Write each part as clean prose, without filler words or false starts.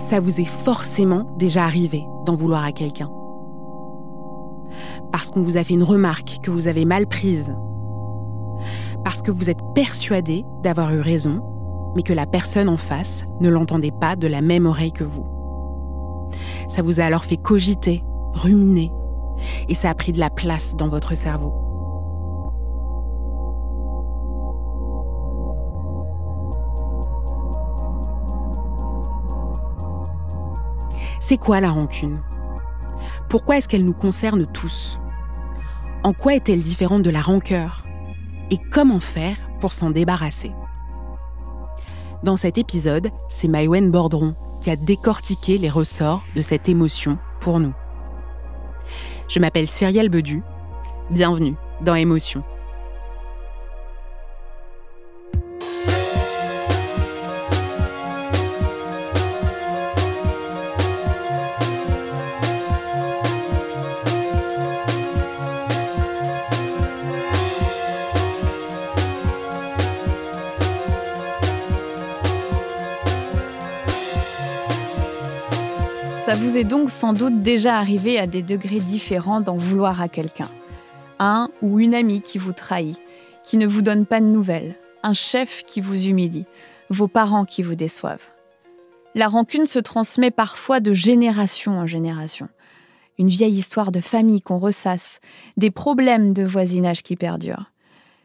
Ça vous est forcément déjà arrivé d'en vouloir à quelqu'un. Parce qu'on vous a fait une remarque que vous avez mal prise. Parce que vous êtes persuadé d'avoir eu raison, mais que la personne en face ne l'entendait pas de la même oreille que vous. Ça vous a alors fait cogiter, ruminer, et ça a pris de la place dans votre cerveau. C'est quoi la rancune? Pourquoi est-ce qu'elle nous concerne tous? En quoi est-elle différente de la rancœur? Et comment faire pour s'en débarrasser? Dans cet épisode, c'est Maïwenn Bordron qui a décortiqué les ressorts de cette émotion pour nous. Je m'appelle Cyrielle Bedu. Bienvenue dans Émotion. Ça vous est donc sans doute déjà arrivé à des degrés différents d'en vouloir à quelqu'un. Un ou une amie qui vous trahit, qui ne vous donne pas de nouvelles, un chef qui vous humilie, vos parents qui vous déçoivent. La rancune se transmet parfois de génération en génération. Une vieille histoire de famille qu'on ressasse, des problèmes de voisinage qui perdurent.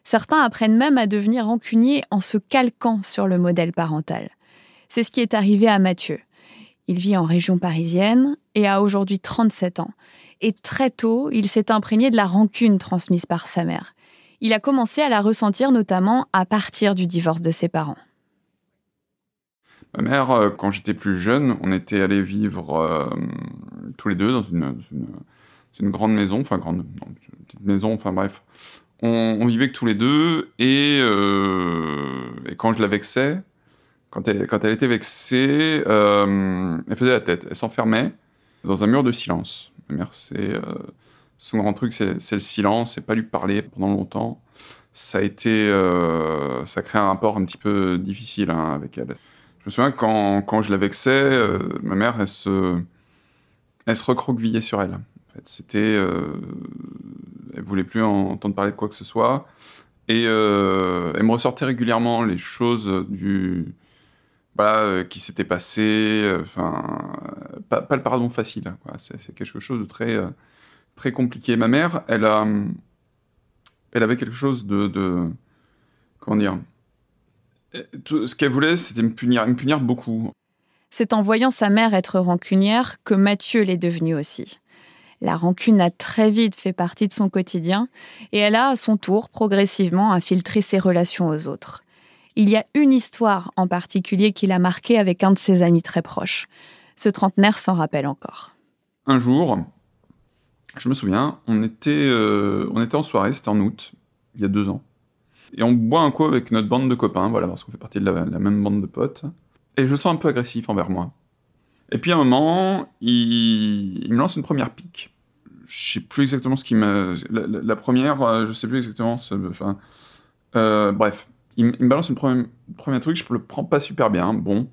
Certains apprennent même à devenir rancuniers en se calquant sur le modèle parental. C'est ce qui est arrivé à Mathieu. Il vit en région parisienne et a aujourd'hui 37 ans. Et très tôt, il s'est imprégné de la rancune transmise par sa mère. Il a commencé à la ressentir notamment à partir du divorce de ses parents. Ma mère, quand j'étais plus jeune, on était allés vivre tous les deux dans une grande maison, une petite maison, enfin bref. On vivait que tous les deux et quand je la vexais, quand elle était vexée, elle faisait la tête. Elle s'enfermait dans un mur de silence. Ma mère, son grand truc, c'est le silence, c'est pas lui parler pendant longtemps. Ça a créé un rapport un petit peu difficile avec elle. Je me souviens quand je la vexais, ma mère, elle se recroquevillait sur elle. En fait, elle voulait plus entendre parler de quoi que ce soit. Et elle me ressortait régulièrement les choses qui s'était passé, pas le pardon facile, quoi. C'est quelque chose de très, très compliqué. Ma mère, elle avait quelque chose de comment dire, ce qu'elle voulait, c'était me punir beaucoup. C'est en voyant sa mère être rancunière que Mathieu l'est devenu aussi. La rancune a très vite fait partie de son quotidien et elle a, à son tour, progressivement infiltré ses relations aux autres. Il y a une histoire en particulier qui l'a marqué avec un de ses amis très proches. Ce trentenaire s'en rappelle encore. Un jour, je me souviens, on était en soirée, c'était en août, il y a 2 ans. Et on boit un coup avec notre bande de copains, voilà, parce qu'on fait partie de la même bande de potes. Et je le sens un peu agressif envers moi. Et puis à un moment, il me lance une première pique. Je sais plus exactement ce qu'il me... La première, je sais plus exactement... bref. Il me balance une premier truc, je le prends pas super bien, bon.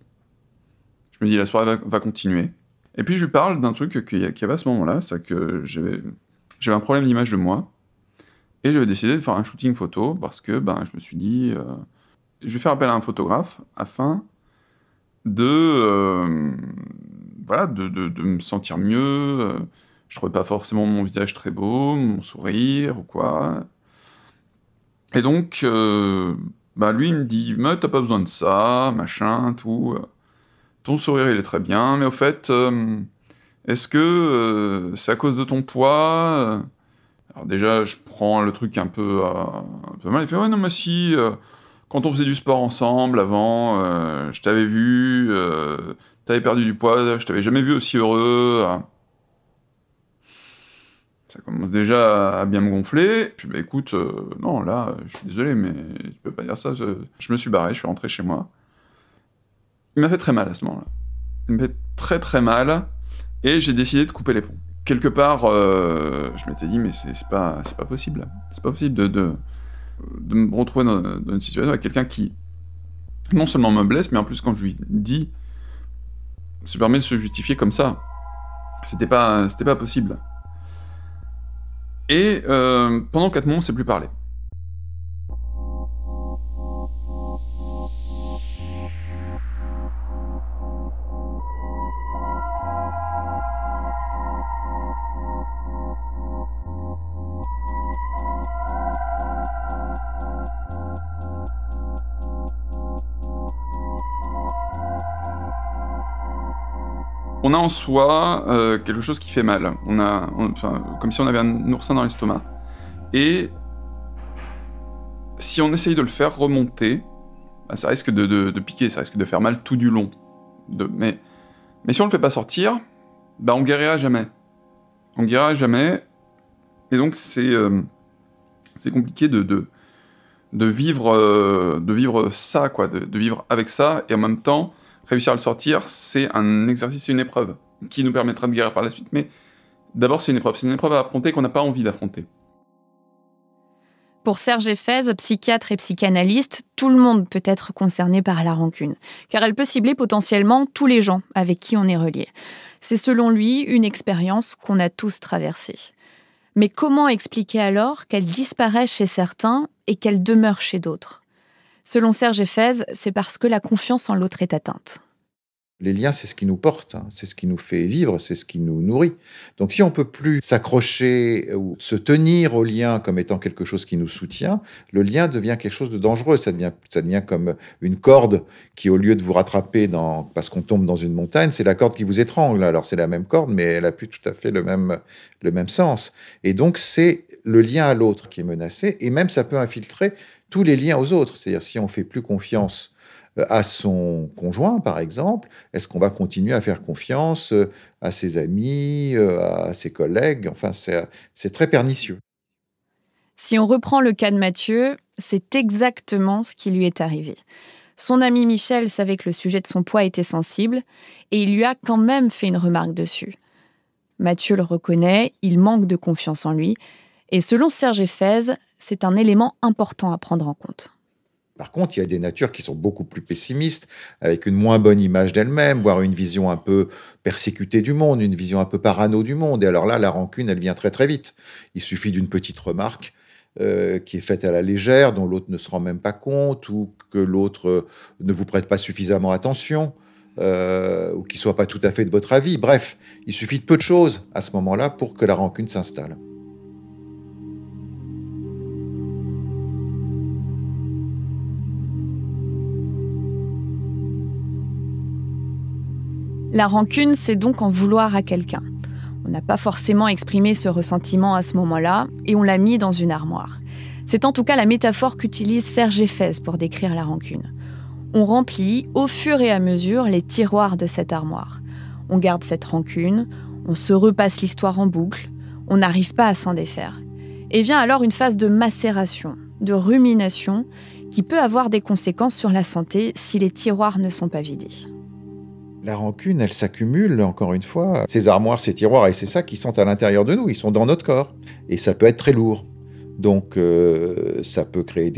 Je me dis, la soirée va continuer. Et puis je lui parle d'un truc qu'il y avait à ce moment-là, c'est que j'avais un problème d'image de moi, et j'avais décidé de faire un shooting photo, parce que je me suis dit, je vais faire appel à un photographe, afin de me sentir mieux. Je trouvais pas forcément mon visage très beau, mon sourire, ou quoi. Et donc... lui, il me dit, mais t'as pas besoin de ça, machin, tout. Ton sourire, il est très bien, mais au fait, est-ce que c'est à cause de ton poids? Alors déjà, je prends le truc un peu mal. Il fait, ouais, non, mais si, quand on faisait du sport ensemble, avant, je t'avais vu, t'avais perdu du poids, je t'avais jamais vu aussi heureux. Ça commence déjà à bien me gonfler. Puis écoute, non, là, je suis désolé, mais tu peux pas dire ça. Je me suis barré, je suis rentré chez moi. Il m'a fait très mal à ce moment-là. Il m'a fait très très mal, et j'ai décidé de couper les ponts. Quelque part, je m'étais dit, mais c'est pas possible. C'est pas possible de me retrouver dans une situation avec quelqu'un qui non seulement me blesse, mais en plus quand je lui dis se permet de se justifier comme ça. C'était pas possible. Et pendant 4 mois, on s'est plus parlé. On a en soi quelque chose qui fait mal. Comme si on avait un oursin dans l'estomac. Et si on essaye de le faire remonter, bah, ça risque de piquer, ça risque de faire mal tout du long. Mais si on le fait pas sortir, bah, on guérira jamais. On guérira jamais. Et donc c'est compliqué de vivre ça, quoi, de vivre avec ça, et en même temps, réussir à le sortir, c'est un exercice, c'est une épreuve, qui nous permettra de guérir par la suite, mais d'abord c'est une épreuve à affronter qu'on n'a pas envie d'affronter. Pour Serge Effez, psychiatre et psychanalyste, tout le monde peut être concerné par la rancune, car elle peut cibler potentiellement tous les gens avec qui on est relié. C'est selon lui une expérience qu'on a tous traversée. Mais comment expliquer alors qu'elle disparaît chez certains et qu'elle demeure chez d'autres ? Selon Serge Effez, c'est parce que la confiance en l'autre est atteinte. Les liens, c'est ce qui nous porte, c'est ce qui nous fait vivre, c'est ce qui nous nourrit. Donc si on ne peut plus s'accrocher ou se tenir au lien comme étant quelque chose qui nous soutient, le lien devient quelque chose de dangereux. Ça devient comme une corde qui, au lieu de vous rattraper parce qu'on tombe dans une montagne, c'est la corde qui vous étrangle. Alors c'est la même corde, mais elle n'a plus tout à fait le même sens. Et donc c'est le lien à l'autre qui est menacé, et même ça peut infiltrer tous les liens aux autres. C'est-à-dire si on ne fait plus confiance à son conjoint, par exemple, est-ce qu'on va continuer à faire confiance à ses amis, à ses collègues ? Enfin, c'est très pernicieux. Si on reprend le cas de Mathieu, c'est exactement ce qui lui est arrivé. Son ami Michel savait que le sujet de son poids était sensible et il lui a quand même fait une remarque dessus. Mathieu le reconnaît, il manque de confiance en lui et selon Serge Effez, c'est un élément important à prendre en compte. Par contre, il y a des natures qui sont beaucoup plus pessimistes, avec une moins bonne image d'elles-mêmes, voire une vision un peu persécutée du monde, une vision un peu parano du monde. Et alors là, la rancune, elle vient très très vite. Il suffit d'une petite remarque qui est faite à la légère, dont l'autre ne se rend même pas compte, ou que l'autre ne vous prête pas suffisamment attention, ou qu'il ne soit pas tout à fait de votre avis. Bref, il suffit de peu de choses à ce moment-là pour que la rancune s'installe. La rancune, c'est donc en vouloir à quelqu'un. On n'a pas forcément exprimé ce ressentiment à ce moment-là et on l'a mis dans une armoire. C'est en tout cas la métaphore qu'utilise Serge Effez pour décrire la rancune. On remplit au fur et à mesure les tiroirs de cette armoire. On garde cette rancune, on se repasse l'histoire en boucle, on n'arrive pas à s'en défaire. Et vient alors une phase de macération, de rumination, qui peut avoir des conséquences sur la santé si les tiroirs ne sont pas vidés. La rancune, elle s'accumule, encore une fois. Ces armoires, ces tiroirs, et c'est ça qui sont à l'intérieur de nous, ils sont dans notre corps. Et ça peut être très lourd. Donc, ça peut créer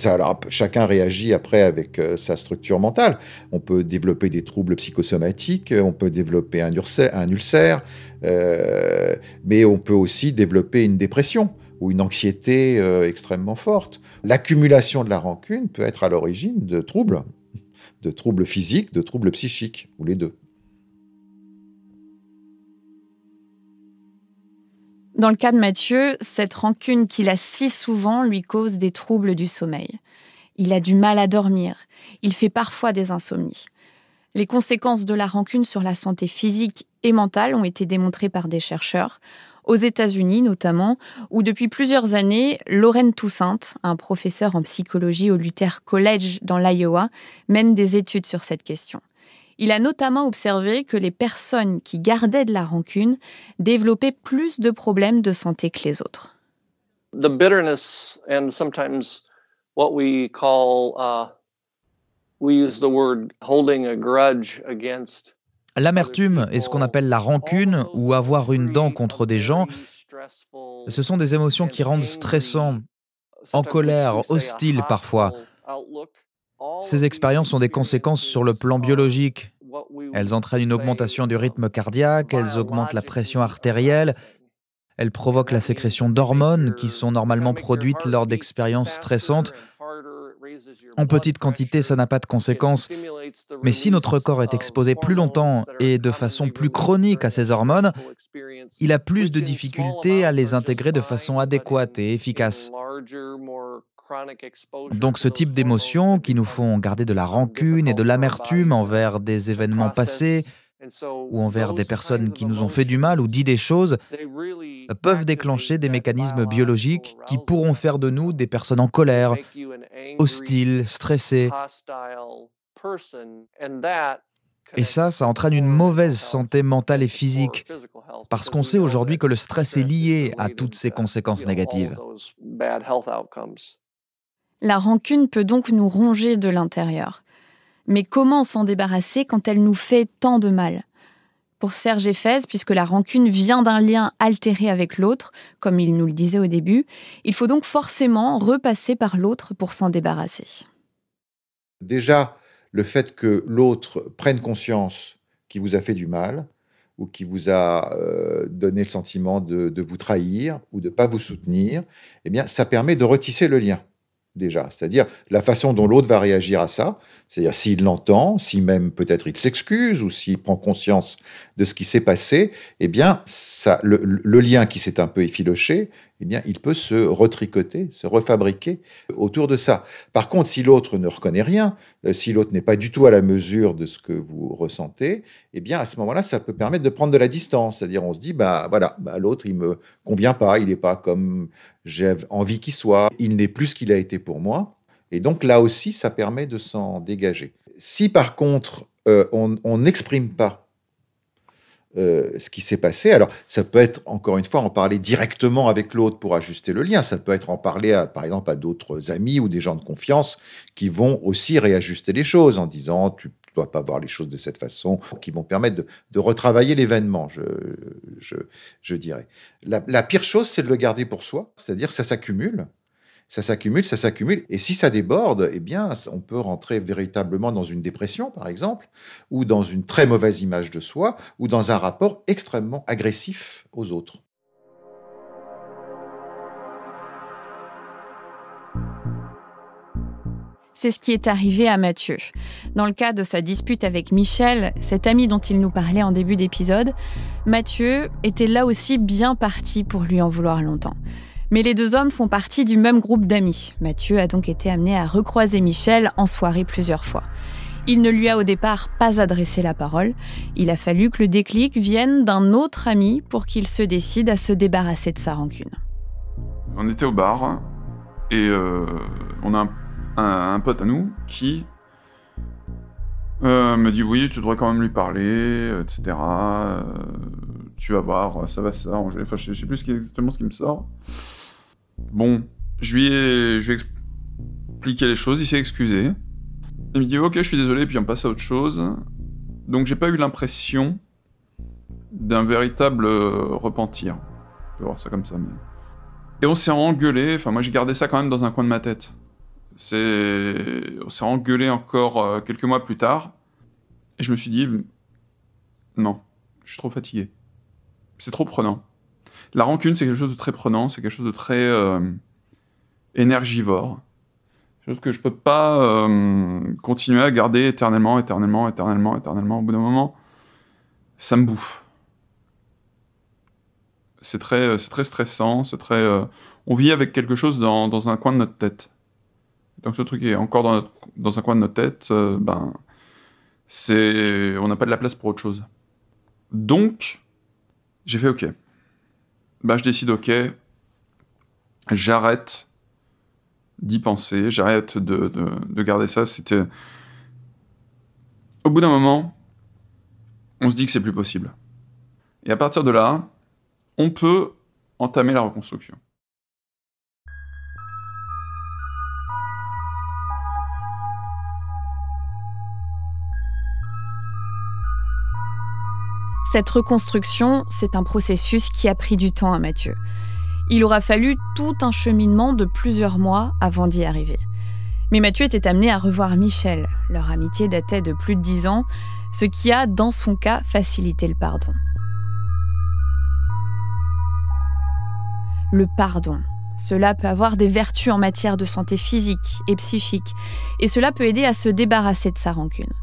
alors, chacun réagit après avec sa structure mentale. On peut développer des troubles psychosomatiques, on peut développer un ulcère, mais on peut aussi développer une dépression ou une anxiété extrêmement forte. L'accumulation de la rancune peut être à l'origine de troubles physiques, de troubles psychiques, ou les deux. Dans le cas de Mathieu, cette rancune qu'il a si souvent lui cause des troubles du sommeil. Il a du mal à dormir, il fait parfois des insomnies. Les conséquences de la rancune sur la santé physique et mentale ont été démontrées par des chercheurs, aux États-Unis notamment, où depuis plusieurs années, Lorraine Toussaint, un professeur en psychologie au Luther College dans l'Iowa, mène des études sur cette question. Il a notamment observé que les personnes qui gardaient de la rancune développaient plus de problèmes de santé que les autres. The bitterness and sometimes what we call, we use the word holding a grudge against. L'amertume et ce qu'on appelle la rancune ou avoir une dent contre des gens, ce sont des émotions qui rendent stressants, en colère, hostiles parfois. Ces expériences ont des conséquences sur le plan biologique, Elles entraînent une augmentation du rythme cardiaque, elles augmentent la pression artérielle, elles provoquent la sécrétion d'hormones qui sont normalement produites lors d'expériences stressantes. En petite quantité, ça n'a pas de conséquences, mais si notre corps est exposé plus longtemps et de façon plus chronique à ces hormones, il a plus de difficultés à les intégrer de façon adéquate et efficace. Donc ce type d'émotions qui nous font garder de la rancune et de l'amertume envers des événements passés ou envers des personnes qui nous ont fait du mal ou dit des choses peuvent déclencher des mécanismes biologiques qui pourront faire de nous des personnes en colère, hostiles, stressées. Et ça entraîne une mauvaise santé mentale et physique, parce qu'on sait aujourd'hui que le stress est lié à toutes ces conséquences négatives. La rancune peut donc nous ronger de l'intérieur. Mais comment s'en débarrasser quand elle nous fait tant de mal ? Pour Serge Éphèse, puisque la rancune vient d'un lien altéré avec l'autre, comme il nous le disait au début, il faut donc forcément repasser par l'autre pour s'en débarrasser. Déjà, le fait que l'autre prenne conscience qu'il vous a fait du mal, ou qui vous a donné le sentiment de vous trahir, ou de ne pas vous soutenir, eh bien, ça permet de retisser le lien. Déjà, c'est-à-dire la façon dont l'autre va réagir à ça, c'est-à-dire s'il l'entend, si même peut-être il s'excuse ou s'il prend conscience de ce qui s'est passé, eh bien ça, le lien qui s'est un peu effiloché, eh bien il peut se retricoter, se refabriquer autour de ça. Par contre, si l'autre ne reconnaît rien, si l'autre n'est pas du tout à la mesure de ce que vous ressentez, eh bien à ce moment-là, ça peut permettre de prendre de la distance, c'est-à-dire on se dit l'autre il me convient pas, il n'est pas comme j'ai envie qu'il soit, il n'est plus ce qu'il a été pour moi. Et donc là aussi, ça permet de s'en dégager. Si par contre, on n'exprime pas ce qui s'est passé, alors ça peut être, encore une fois, en parler directement avec l'autre pour ajuster le lien, ça peut être en parler, par exemple, à d'autres amis ou des gens de confiance qui vont aussi réajuster les choses en disant « tu ne dois pas voir les choses de cette façon », qui vont permettre de retravailler l'événement, je dirais. La pire chose, c'est de le garder pour soi, c'est-à-dire ça s'accumule. Ça s'accumule, et si ça déborde, eh bien, on peut rentrer véritablement dans une dépression, par exemple, ou dans une très mauvaise image de soi, ou dans un rapport extrêmement agressif aux autres. C'est ce qui est arrivé à Mathieu. Dans le cas de sa dispute avec Michel, cet ami dont il nous parlait en début d'épisode, Mathieu était là aussi bien parti pour lui en vouloir longtemps. Mais les deux hommes font partie du même groupe d'amis. Mathieu a donc été amené à recroiser Michel en soirée plusieurs fois. Il ne lui a au départ pas adressé la parole. Il a fallu que le déclic vienne d'un autre ami pour qu'il se décide à se débarrasser de sa rancune. On était au bar et on a un pote à nous qui me dit « Oui, tu devrais quand même lui parler, etc. Tu vas voir, ça va s'arranger. » Enfin, je sais plus exactement ce qui me sort. Bon, je lui ai expliqué les choses, il s'est excusé. Il me dit « Ok, je suis désolé », puis on passe à autre chose. Donc j'ai pas eu l'impression d'un véritable repentir. On peut voir ça comme ça, mais... Et on s'est engueulé, enfin moi j'ai gardé ça quand même dans un coin de ma tête. On s'est engueulé encore quelques mois plus tard, et je me suis dit « Non, je suis trop fatigué. C'est trop prenant. » La rancune, c'est quelque chose de très prenant, c'est quelque chose de très énergivore. Quelque chose que je peux pas continuer à garder éternellement. Au bout d'un moment, ça me bouffe. C'est très stressant, c'est très... on vit avec quelque chose dans un coin de notre tête. Donc ce truc est encore dans un coin de notre tête, on n'a pas de la place pour autre chose. Donc, j'ai fait OK. Je décide OK, j'arrête d'y penser, j'arrête de garder ça. C'était... Au bout d'un moment, on se dit que c'est plus possible. Et à partir de là, on peut entamer la reconstruction. Cette reconstruction, c'est un processus qui a pris du temps à Mathieu. Il aura fallu tout un cheminement de plusieurs mois avant d'y arriver. Mais Mathieu était amené à revoir Michel. Leur amitié datait de plus de 10 ans. ce qui a, dans son cas, facilité le pardon. Le pardon. Cela peut avoir des vertus en matière de santé physique et psychique, et cela peut aider à se débarrasser de sa rancune.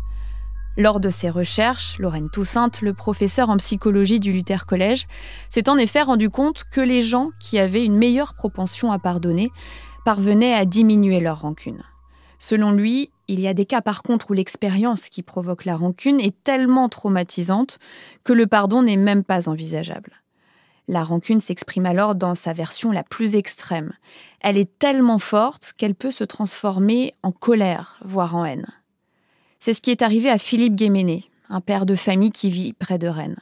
Lors de ses recherches, Lorraine Toussaint, le professeur en psychologie du Luther College, s'est en effet rendu compte que les gens qui avaient une meilleure propension à pardonner parvenaient à diminuer leur rancune. Selon lui, il y a des cas par contre où l'expérience qui provoque la rancune est tellement traumatisante que le pardon n'est même pas envisageable. La rancune s'exprime alors dans sa version la plus extrême. Elle est tellement forte qu'elle peut se transformer en colère, voire en haine. C'est ce qui est arrivé à Philippe Guéméné, un père de famille qui vit près de Rennes.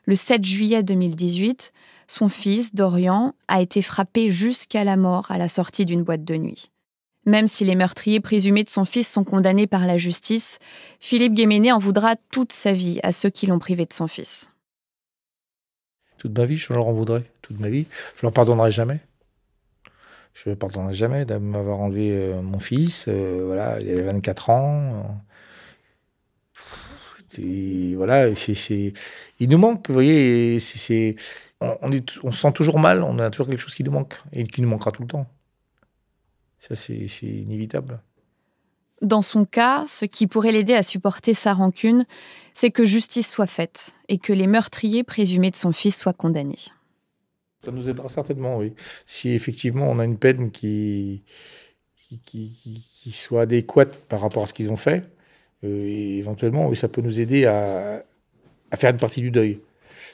Le 7 juillet 2018, son fils, Dorian, a été frappé jusqu'à la mort à la sortie d'une boîte de nuit. Même si les meurtriers présumés de son fils sont condamnés par la justice, Philippe Guéméné en voudra toute sa vie à ceux qui l'ont privé de son fils. Toute ma vie, je leur en voudrais. Toute ma vie, je leur pardonnerai jamais. Je ne pardonnerai jamais de m'avoir enlevé mon fils. Voilà, il avait 24 ans. Voilà, il nous manque, vous voyez. On se sent toujours mal, on a toujours quelque chose qui nous manque et qui nous manquera tout le temps. Ça, c'est inévitable. Dans son cas, ce qui pourrait l'aider à supporter sa rancune, c'est que justice soit faite et que les meurtriers présumés de son fils soient condamnés. Ça nous aidera certainement, oui. Si effectivement on a une peine qui soit adéquate par rapport à ce qu'ils ont fait, et éventuellement, oui, ça peut nous aider à faire une partie du deuil.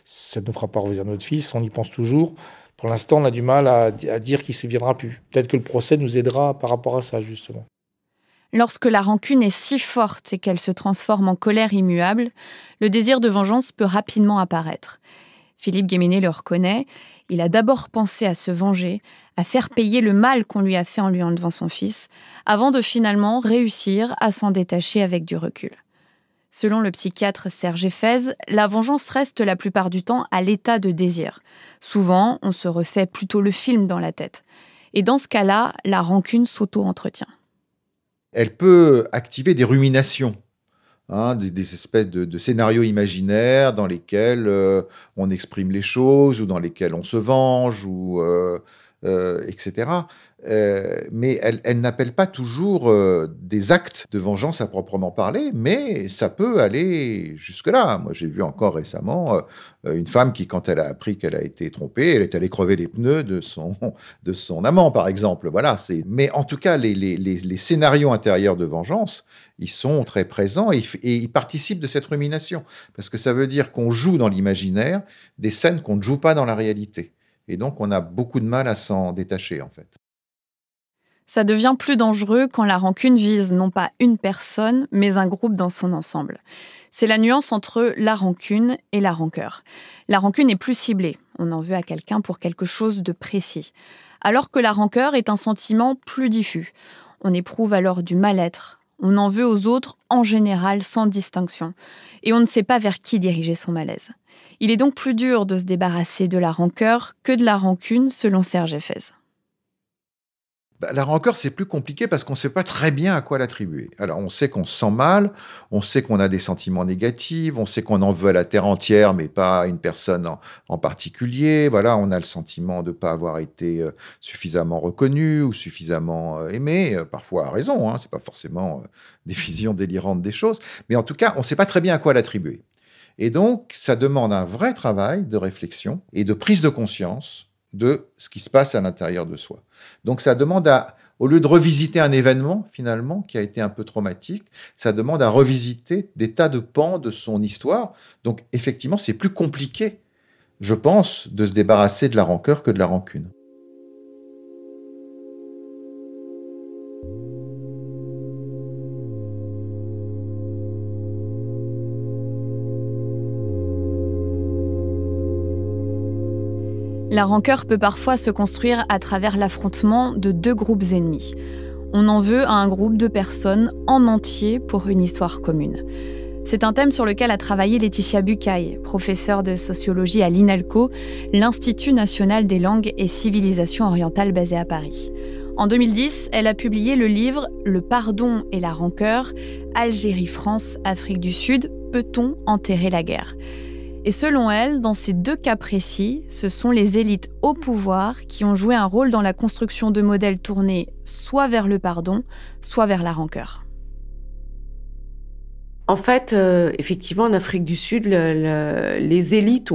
Ça ne nous fera pas revenir notre fils, on y pense toujours. Pour l'instant, on a du mal à dire qu'il ne viendra plus. Peut-être que le procès nous aidera par rapport à ça, justement. Lorsque la rancune est si forte et qu'elle se transforme en colère immuable, le désir de vengeance peut rapidement apparaître. Philippe Guéméné le reconnaît, il a d'abord pensé à se venger, à faire payer le mal qu'on lui a fait en lui enlevant son fils, avant de finalement réussir à s'en détacher avec du recul. Selon le psychiatre Serge Effez, la vengeance reste la plupart du temps à l'état de désir. Souvent, on se refait plutôt le film dans la tête. Et dans ce cas-là, la rancune s'auto-entretient. Elle peut activer des ruminations, des espèces de scénarios imaginaires dans lesquels on exprime les choses, ou dans lesquels on se venge, etc. Mais elle n'appelle pas toujours des actes de vengeance à proprement parler, mais ça peut aller jusque-là. Moi, j'ai vu encore récemment une femme qui, quand elle a appris qu'elle a été trompée, elle est allée crever les pneus de son amant, par exemple. Voilà. Mais en tout cas, les scénarios intérieurs de vengeance, ils sont très présents et ils participent de cette rumination. Parce que ça veut dire qu'on joue dans l'imaginaire des scènes qu'on ne joue pas dans la réalité. Et donc, on a beaucoup de mal à s'en détacher, en fait. Ça devient plus dangereux quand la rancune vise non pas une personne, mais un groupe dans son ensemble. C'est la nuance entre la rancune et la rancœur. La rancune est plus ciblée. On en veut à quelqu'un pour quelque chose de précis. Alors que la rancœur est un sentiment plus diffus. On éprouve alors du mal-être. On en veut aux autres, en général, sans distinction. Et on ne sait pas vers qui diriger son malaise. Il est donc plus dur de se débarrasser de la rancœur que de la rancune, selon Serge Effez. La rancœur, c'est plus compliqué parce qu'on ne sait pas très bien à quoi l'attribuer. Alors, on sait qu'on se sent mal, on sait qu'on a des sentiments négatifs, on sait qu'on en veut à la terre entière, mais pas à une personne en particulier. Voilà, on a le sentiment de ne pas avoir été suffisamment reconnu ou suffisamment aimé, parfois à raison, c'est pas forcément des visions délirantes des choses, mais en tout cas, on ne sait pas très bien à quoi l'attribuer. Et donc, ça demande un vrai travail de réflexion et de prise de conscience de ce qui se passe à l'intérieur de soi. Donc ça demande au lieu de revisiter un événement, finalement, qui a été un peu traumatique, ça demande à revisiter des tas de pans de son histoire. Donc effectivement, c'est plus compliqué, je pense, de se débarrasser de la rancœur que de la rancune. La rancœur peut parfois se construire à travers l'affrontement de deux groupes ennemis. On en veut à un groupe de personnes en entier pour une histoire commune. C'est un thème sur lequel a travaillé Laetitia Bucaille, professeure de sociologie à l'INALCO, l'Institut national des langues et civilisations orientales basé à Paris. En 2010, elle a publié le livre « Le pardon et la rancœur, Algérie, France, Afrique du Sud », peut-on enterrer la guerre ? Et selon elle, dans ces deux cas précis, ce sont les élites au pouvoir qui ont joué un rôle dans la construction de modèles tournés soit vers le pardon, soit vers la rancœur. En fait, effectivement, en Afrique du Sud, les élites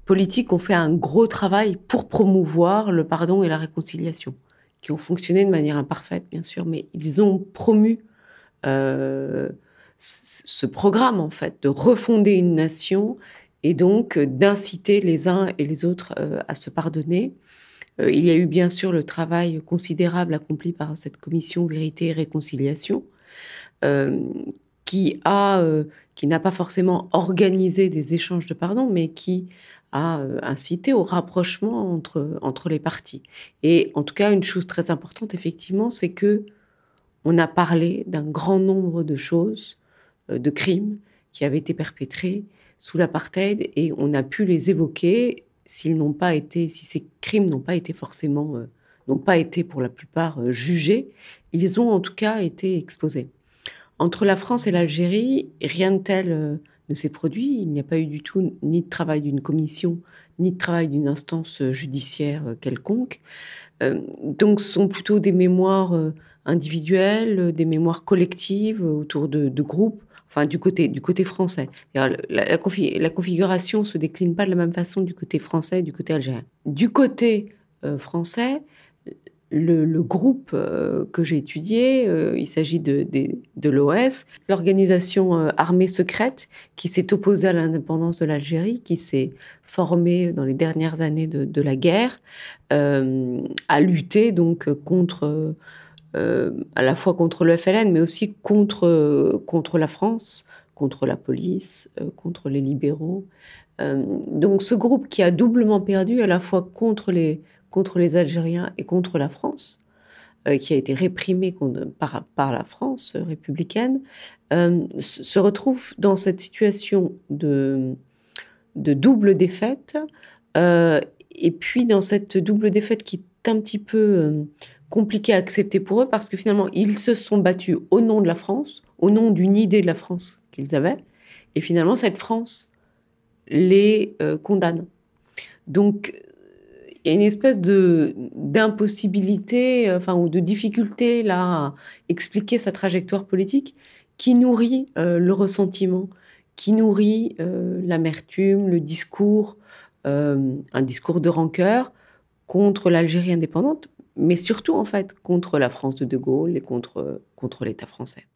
politiques ont fait un gros travail pour promouvoir le pardon et la réconciliation, qui ont fonctionné de manière imparfaite, bien sûr, mais ils ont promu ce programme, en fait, de refonder une nation et donc d'inciter les uns et les autres à se pardonner. Il y a eu bien sûr le travail considérable accompli par cette commission Vérité et Réconciliation, qui n'a pas forcément organisé des échanges de pardon, mais qui a incité au rapprochement entre les parties. Et en tout cas, une chose très importante, effectivement, c'est que on a parlé d'un grand nombre de choses, de crimes qui avaient été perpétrés sous l'apartheid, et on a pu les évoquer si ces crimes n'ont pas été pour la plupart jugés, ils ont en tout cas été exposés. Entre la France et l'Algérie, rien de tel ne s'est produit. Il n'y a pas eu du tout ni de travail d'une commission, ni de travail d'une instance judiciaire quelconque. Donc ce sont plutôt des mémoires individuelles, des mémoires collectives autour de groupes, enfin du côté français. La configuration se décline pas de la même façon du côté français et du côté algérien. Du côté français, le groupe que j'ai étudié, il s'agit de l'OS, l'organisation armée secrète qui s'est opposée à l'indépendance de l'Algérie, qui s'est formée dans les dernières années de la guerre, a lutté donc contre, à la fois contre le FLN, mais aussi contre la France, contre la police, contre les libéraux. Donc ce groupe qui a doublement perdu, à la fois contre les Algériens et contre la France, qui a été réprimé par la France républicaine, se retrouve dans cette situation de double défaite, et puis dans cette double défaite qui est un petit peu compliquée à accepter pour eux, parce que finalement, ils se sont battus au nom de la France, au nom d'une idée de la France qu'ils avaient, et finalement, cette France les condamne. Donc, il y a une espèce d'impossibilité, ou de difficulté là à expliquer sa trajectoire politique qui nourrit le ressentiment, qui nourrit l'amertume, le discours, un discours de rancœur contre l'Algérie indépendante, mais surtout en fait contre la France de Gaulle et contre l'État français.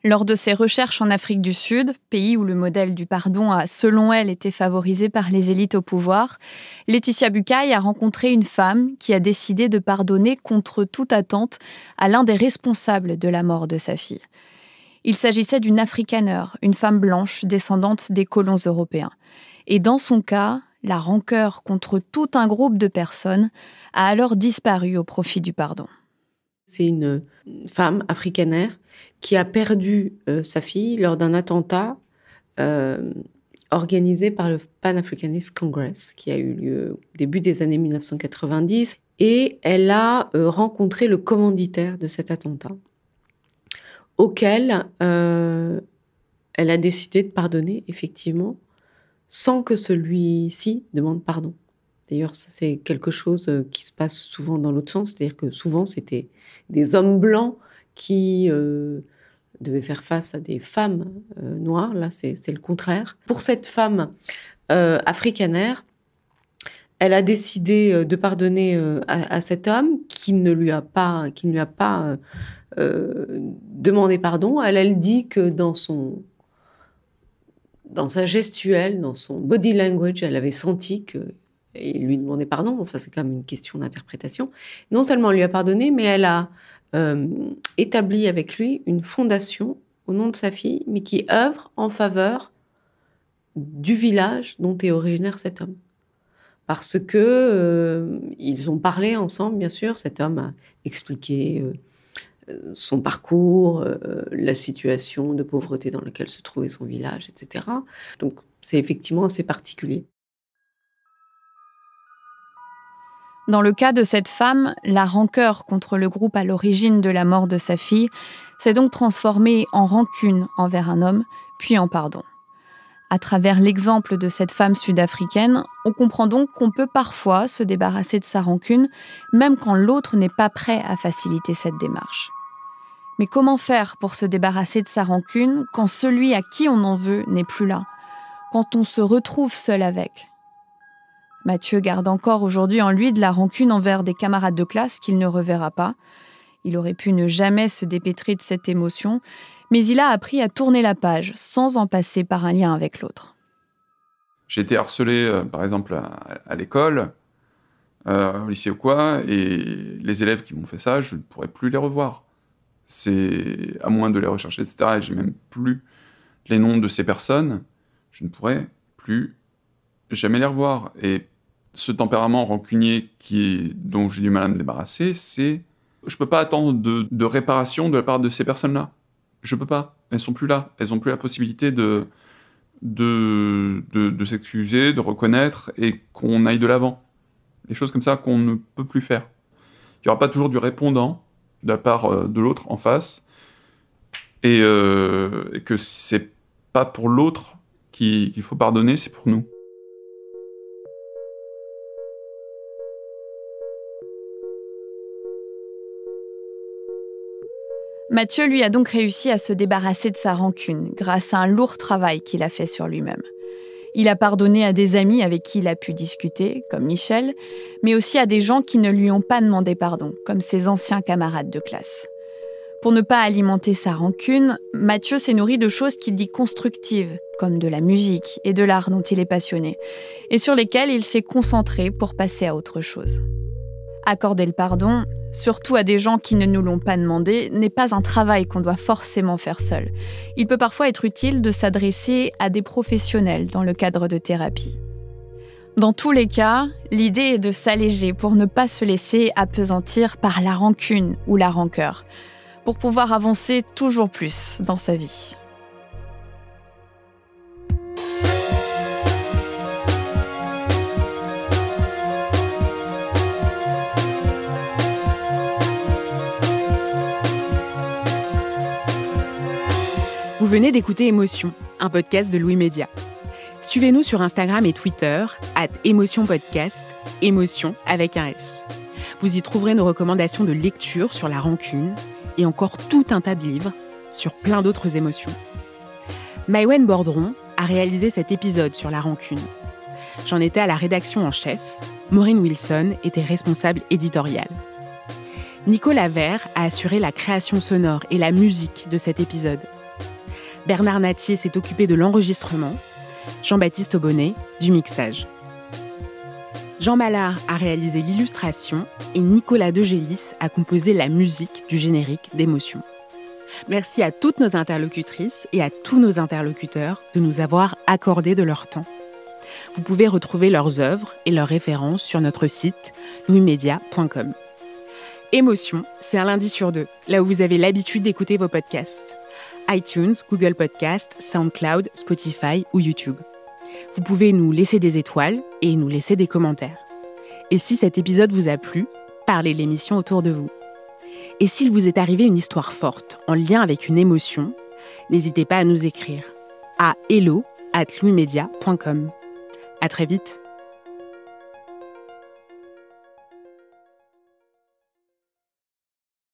Lors de ses recherches en Afrique du Sud, pays où le modèle du pardon a, selon elle, été favorisé par les élites au pouvoir, Laetitia Bucaille a rencontré une femme qui a décidé de pardonner contre toute attente à l'un des responsables de la mort de sa fille. Il s'agissait d'une Afrikaner, une femme blanche descendante des colons européens. Et dans son cas, la rancœur contre tout un groupe de personnes a alors disparu au profit du pardon. C'est une femme afrikaner qui a perdu sa fille lors d'un attentat organisé par le Pan-Africanist Congress, qui a eu lieu au début des années 1990. Et elle a rencontré le commanditaire de cet attentat, auquel elle a décidé de pardonner, effectivement, sans que celui-ci demande pardon. D'ailleurs, ça, c'est quelque chose qui se passe souvent dans l'autre sens, c'est-à-dire que souvent, c'était des hommes blancs qui devaient faire face à des femmes noires. Là, c'est le contraire. Pour cette femme afrikaner, elle a décidé de pardonner à cet homme qui ne lui a pas demandé pardon. Elle dit que dans sa gestuelle, dans son body language, elle avait senti qu'il lui demandait pardon. Enfin, c'est quand même une question d'interprétation. Non seulement elle lui a pardonné, mais elle a établi avec lui une fondation au nom de sa fille, mais qui œuvre en faveur du village dont est originaire cet homme. Parce que ils ont parlé ensemble, bien sûr. Cet homme a expliqué son parcours, la situation de pauvreté dans laquelle se trouvait son village, etc. Donc, c'est effectivement assez particulier. Dans le cas de cette femme, la rancœur contre le groupe à l'origine de la mort de sa fille s'est donc transformée en rancune envers un homme, puis en pardon. À travers l'exemple de cette femme sud-africaine, on comprend donc qu'on peut parfois se débarrasser de sa rancune, même quand l'autre n'est pas prêt à faciliter cette démarche. Mais comment faire pour se débarrasser de sa rancune quand celui à qui on en veut n'est plus là, quand on se retrouve seul avec ? Mathieu garde encore aujourd'hui en lui de la rancune envers des camarades de classe qu'il ne reverra pas. Il aurait pu ne jamais se dépêtrer de cette émotion, mais il a appris à tourner la page sans en passer par un lien avec l'autre. J'ai été harcelé, par exemple, à l'école, au lycée ou quoi, et les élèves qui m'ont fait ça, je ne pourrais plus les revoir. C'est à moins de les rechercher, etc. Et j'ai même plus les noms de ces personnes, je ne pourrais plus jamais les revoir. Et ce tempérament rancunier dont j'ai du mal à me débarrasser, je peux pas attendre de réparation de la part de ces personnes-là. Je peux pas. Elles sont plus là. Elles ont plus la possibilité de s'excuser, de reconnaître et qu'on aille de l'avant. Des choses comme ça qu'on ne peut plus faire. Il y aura pas toujours du répondant de la part de l'autre en face et que c'est pas pour l'autre qu'il faut pardonner, c'est pour nous. Mathieu, lui, a donc réussi à se débarrasser de sa rancune grâce à un lourd travail qu'il a fait sur lui-même. Il a pardonné à des amis avec qui il a pu discuter, comme Michel, mais aussi à des gens qui ne lui ont pas demandé pardon, comme ses anciens camarades de classe. Pour ne pas alimenter sa rancune, Mathieu s'est nourri de choses qu'il dit constructives, comme de la musique et de l'art dont il est passionné, et sur lesquelles il s'est concentré pour passer à autre chose. Accorder le pardon, surtout à des gens qui ne nous l'ont pas demandé, n'est pas un travail qu'on doit forcément faire seul. Il peut parfois être utile de s'adresser à des professionnels dans le cadre de thérapie. Dans tous les cas, l'idée est de s'alléger pour ne pas se laisser appesantir par la rancune ou la rancœur, pour pouvoir avancer toujours plus dans sa vie. Vous venez d'écouter Émotion, un podcast de Louis Média. Suivez-nous sur Instagram et Twitter, @émotionpodcast, émotion avec un S. Vous y trouverez nos recommandations de lecture sur la rancune et encore tout un tas de livres sur plein d'autres émotions. Maïwenn Bordron a réalisé cet épisode sur la rancune. J'en étais à la rédaction en chef. Maureen Wilson était responsable éditoriale. Nicolas Vert a assuré la création sonore et la musique de cet épisode. Bernard Natier s'est occupé de l'enregistrement, Jean-Baptiste Aubonnet du mixage. Jean Mallard a réalisé l'illustration et Nicolas Degélis a composé la musique du générique d'Émotion. Merci à toutes nos interlocutrices et à tous nos interlocuteurs de nous avoir accordé de leur temps. Vous pouvez retrouver leurs œuvres et leurs références sur notre site louismedia.com. Émotion, c'est un lundi sur 2, là où vous avez l'habitude d'écouter vos podcasts. iTunes, Google Podcast, SoundCloud, Spotify ou YouTube. Vous pouvez nous laisser des étoiles et nous laisser des commentaires. Et si cet épisode vous a plu, parlez de l'émission autour de vous. Et s'il vous est arrivé une histoire forte en lien avec une émotion, n'hésitez pas à nous écrire à hello@louismedia.com. À très vite.